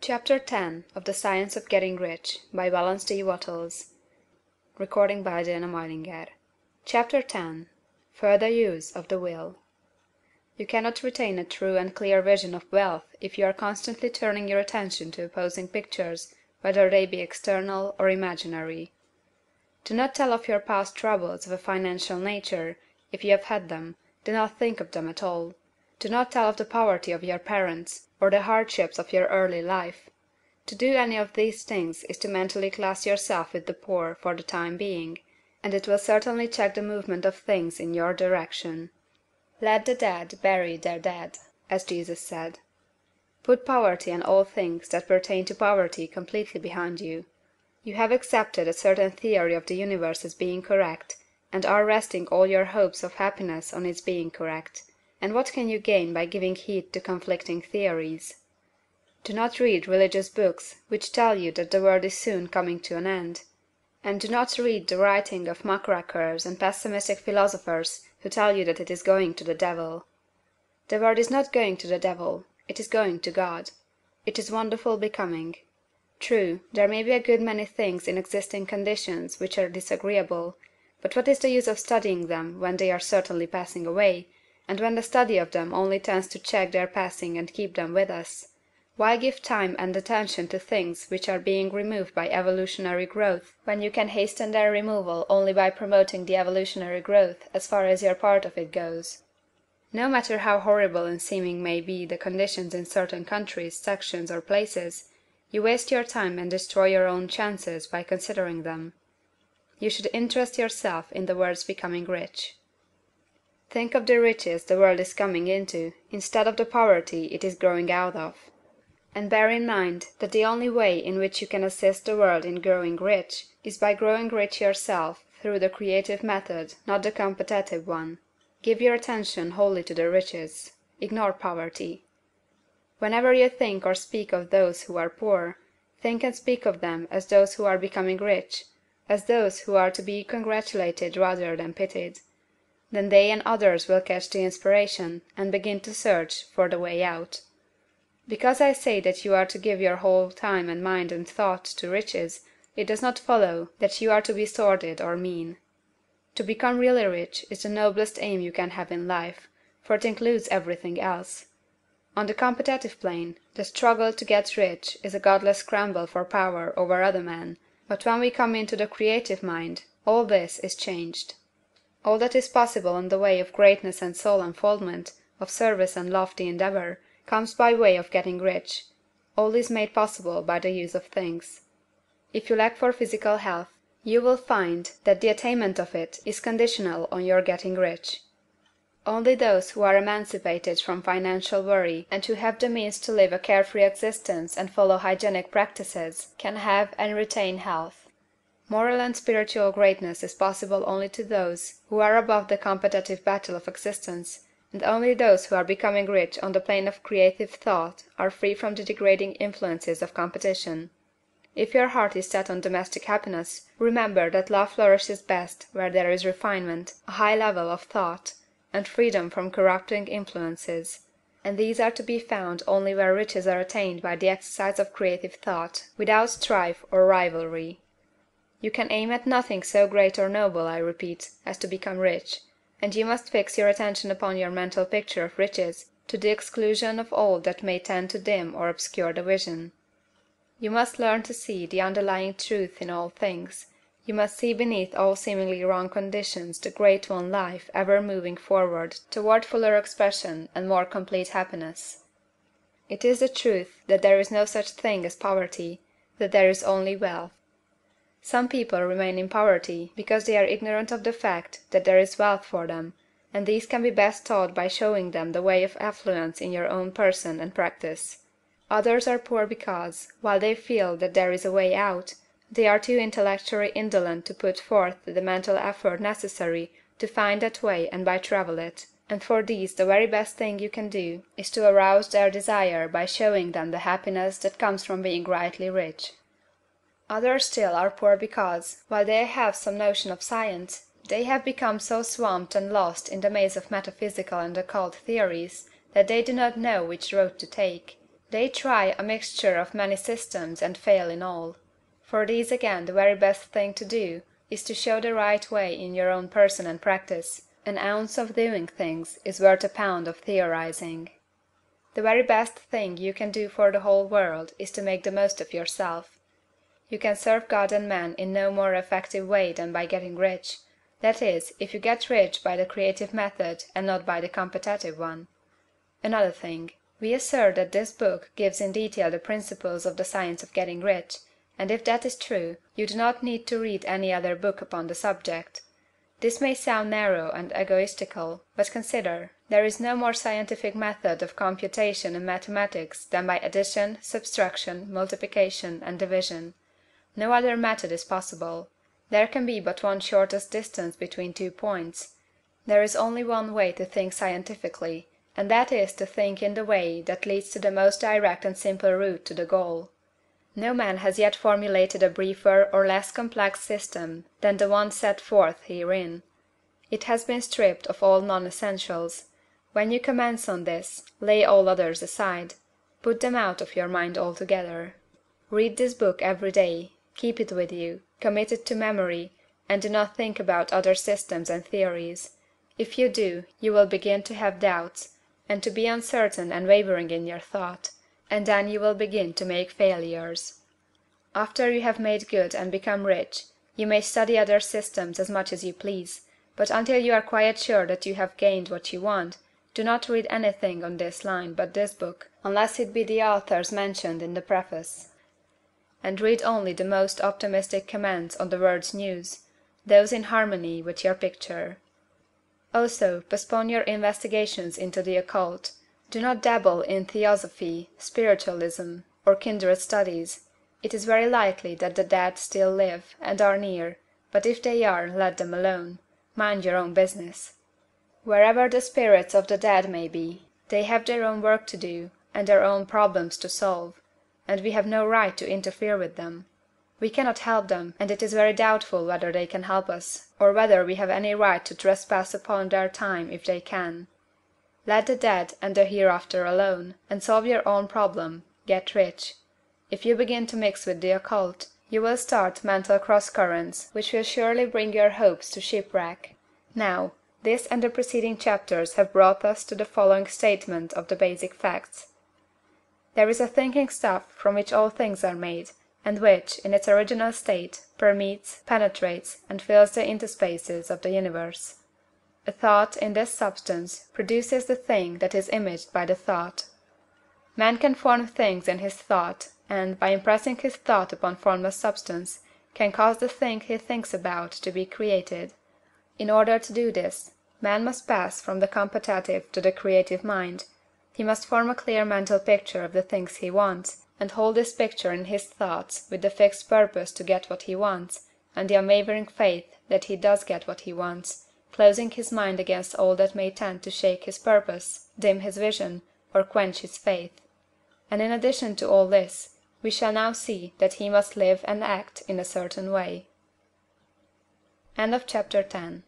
Chapter 10 of The Science of Getting Rich by Wallace D. Wattles. Chapter 10 Further Use of the Will. You cannot retain a true and clear vision of wealth if you are constantly turning your attention to opposing pictures, whether they be external or imaginary. Do not tell of your past troubles of a financial nature, if you have had them; do not think of them at all. Do not tell of the poverty of your parents, or the hardships of your early life. To do any of these things is to mentally class yourself with the poor for the time being, and it will certainly check the movement of things in your direction. Let the dead bury their dead, as Jesus said. Put poverty and all things that pertain to poverty completely behind you. You have accepted a certain theory of the universe as being correct, and are resting all your hopes of happiness on its being correct. And what can you gain by giving heed to conflicting theories? Do not read religious books which tell you that the world is soon coming to an end. And do not read the writing of muckrakers and pessimistic philosophers who tell you that it is going to the devil. The world is not going to the devil, it is going to God. It is wonderful becoming. True, there may be a good many things in existing conditions which are disagreeable, but what is the use of studying them when they are certainly passing away, and when the study of them only tends to check their passing and keep them with us? Why give time and attention to things which are being removed by evolutionary growth, when you can hasten their removal only by promoting the evolutionary growth as far as your part of it goes? No matter how horrible in seeming may be the conditions in certain countries, sections, or places, you waste your time and destroy your own chances by considering them. You should interest yourself in the world's becoming rich. Think of the riches the world is coming into, instead of the poverty it is growing out of. And bear in mind that the only way in which you can assist the world in growing rich is by growing rich yourself through the creative method, not the competitive one. Give your attention wholly to the riches. Ignore poverty. Whenever you think or speak of those who are poor, think and speak of them as those who are becoming rich, as those who are to be congratulated rather than pitied. Then they and others will catch the inspiration and begin to search for the way out. Because I say that you are to give your whole time and mind and thought to riches, it does not follow that you are to be sordid or mean. To become really rich is the noblest aim you can have in life, for it includes everything else. On the competitive plane, the struggle to get rich is a godless scramble for power over other men, but when we come into the creative mind, all this is changed. All that is possible in the way of greatness and soul unfoldment, of service and lofty endeavor, comes by way of getting rich. All is made possible by the use of things. If you lack for physical health, you will find that the attainment of it is conditional on your getting rich. Only those who are emancipated from financial worry and who have the means to live a carefree existence and follow hygienic practices can have and retain health. Moral and spiritual greatness is possible only to those who are above the competitive battle of existence, and only those who are becoming rich on the plane of creative thought are free from the degrading influences of competition. If your heart is set on domestic happiness, remember that love flourishes best where there is refinement, a high level of thought, and freedom from corrupting influences, and these are to be found only where riches are attained by the exercise of creative thought, without strife or rivalry. You can aim at nothing so great or noble, I repeat, as to become rich, and you must fix your attention upon your mental picture of riches, to the exclusion of all that may tend to dim or obscure the vision. You must learn to see the underlying truth in all things. You must see beneath all seemingly wrong conditions the great one life ever moving forward toward fuller expression and more complete happiness. It is the truth that there is no such thing as poverty, that there is only wealth. Some people remain in poverty because they are ignorant of the fact that there is wealth for them, and these can be best taught by showing them the way of affluence in your own person and practice. Others are poor because, while they feel that there is a way out, they are too intellectually indolent to put forth the mental effort necessary to find that way and by travel it, and for these the very best thing you can do is to arouse their desire by showing them the happiness that comes from being rightly rich. Others still are poor because, while they have some notion of science, they have become so swamped and lost in the maze of metaphysical and occult theories that they do not know which road to take. They try a mixture of many systems and fail in all. For these again the very best thing to do is to show the right way in your own person and practice. An ounce of doing things is worth a pound of theorizing. The very best thing you can do for the whole world is to make the most of yourself. You can serve God and man in no more effective way than by getting rich, that is, if you get rich by the creative method and not by the competitive one. Another thing. We assert that this book gives in detail the principles of the science of getting rich, and if that is true, you do not need to read any other book upon the subject. This may sound narrow and egoistical, but consider, there is no more scientific method of computation in mathematics than by addition, subtraction, multiplication, and division. No other method is possible. There can be but one shortest distance between 2 points. There is only one way to think scientifically, and that is to think in the way that leads to the most direct and simple route to the goal. No man has yet formulated a briefer or less complex system than the one set forth herein. It has been stripped of all non-essentials. When you commence on this, lay all others aside. Put them out of your mind altogether. Read this book every day, keep it with you, commit it to memory, and do not think about other systems and theories. If you do, you will begin to have doubts, and to be uncertain and wavering in your thought, and then you will begin to make failures. After you have made good and become rich, you may study other systems as much as you please, but until you are quite sure that you have gained what you want, do not read anything on this line but this book, unless it be the authors mentioned in the preface. And read only the most optimistic comments on the world's news, those in harmony with your picture. Also, postpone your investigations into the occult. Do not dabble in theosophy, spiritualism, or kindred studies. It is very likely that the dead still live, and are near, but if they are, let them alone. Mind your own business. Wherever the spirits of the dead may be, they have their own work to do, and their own problems to solve, and we have no right to interfere with them. We cannot help them, and it is very doubtful whether they can help us, or whether we have any right to trespass upon their time if they can. Let the dead and the hereafter alone, and solve your own problem, get rich. If you begin to mix with the occult, you will start mental cross-currents which will surely bring your hopes to shipwreck. Now, this and the preceding chapters have brought us to the following statement of the basic facts. There is a thinking stuff from which all things are made, and which, in its original state, permeates, penetrates, and fills the interspaces of the universe. A thought, in this substance, produces the thing that is imaged by the thought. Man can form things in his thought, and, by impressing his thought upon formless substance, can cause the thing he thinks about to be created. In order to do this, man must pass from the competitive to the creative mind. He must form a clear mental picture of the things he wants, and hold this picture in his thoughts with the fixed purpose to get what he wants, and the unwavering faith that he does get what he wants, closing his mind against all that may tend to shake his purpose, dim his vision, or quench his faith. And in addition to all this, we shall now see that he must live and act in a certain way. End of chapter 10.